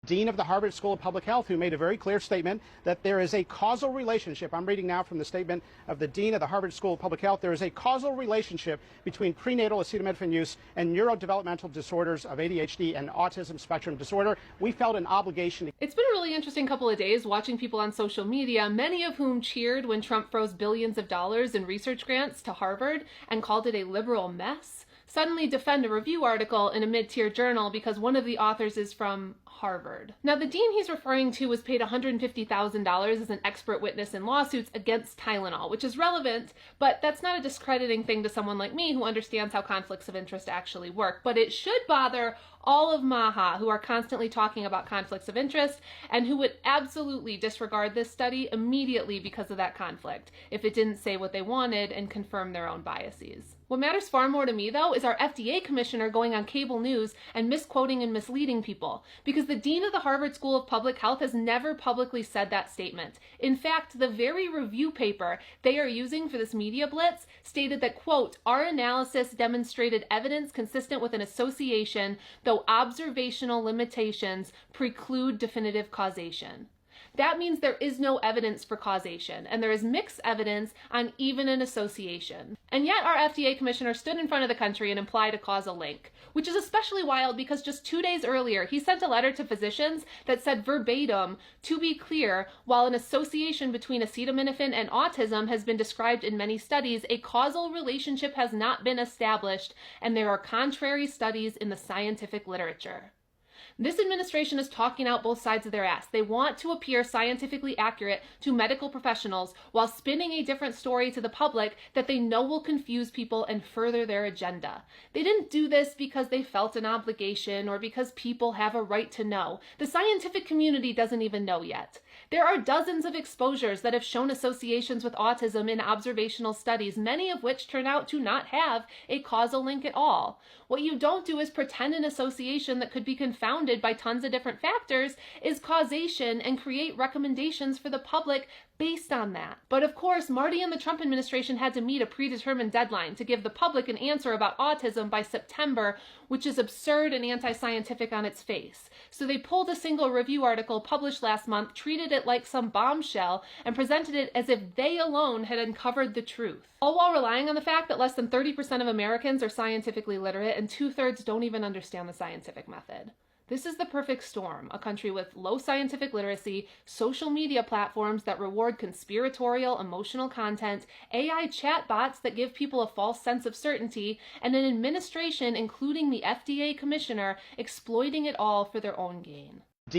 Dean of the Harvard School of Public Health, who made a very clear statement that there is a causal relationship. I'm reading now from the statement of the Dean of the Harvard School of Public Health. There is a causal relationship between prenatal acetaminophen use and neurodevelopmental disorders of ADHD and autism spectrum disorder. We felt an obligation. It's been a really interesting couple of days watching people on social media, many of whom cheered when Trump froze billions of dollars in research grants to Harvard and called it a liberal mess, suddenly defend a review article in a mid-tier journal because one of the authors is from Harvard. Now, the dean he's referring to was paid $150,000 as an expert witness in lawsuits against Tylenol, which is relevant, but that's not a discrediting thing to someone like me who understands how conflicts of interest actually work. But it should bother all of MAHA, who are constantly talking about conflicts of interest and who would absolutely disregard this study immediately because of that conflict if it didn't say what they wanted and confirm their own biases. What matters far more to me, though, is our FDA commissioner going on cable news and misquoting and misleading people, because the dean of the Harvard School of Public Health has never publicly said that statement. In fact, the very review paper they are using for this media blitz stated that, quote, "Our analysis demonstrated evidence consistent with an association, though observational limitations preclude definitive causation." That means there is no evidence for causation, and there is mixed evidence on even an association. And yet our FDA commissioner stood in front of the country and implied a causal link, which is especially wild because just 2 days earlier, he sent a letter to physicians that said verbatim, "To be clear, while an association between acetaminophen and autism has been described in many studies, a causal relationship has not been established, and there are contrary studies in the scientific literature." This administration is talking out both sides of their ass. They want to appear scientifically accurate to medical professionals while spinning a different story to the public that they know will confuse people and further their agenda. They didn't do this because they felt an obligation or because people have a right to know. The scientific community doesn't even know yet. There are dozens of exposures that have shown associations with autism in observational studies, many of which turn out to not have a causal link at all. What you don't do is pretend an association that could be confounded by tons of different factors is causation and create recommendations for the public based on that. But of course, Marty and the Trump administration had to meet a predetermined deadline to give the public an answer about autism by September, which is absurd and anti-scientific on its face. So they pulled a single review article published last month, treated it like some bombshell, and presented it as if they alone had uncovered the truth. All while relying on the fact that less than 30% of Americans are scientifically literate and 2/3 don't even understand the scientific method. This is the perfect storm, a country with low scientific literacy, social media platforms that reward conspiratorial, emotional content, AI chatbots that give people a false sense of certainty, and an administration, including the FDA commissioner, exploiting it all for their own gain.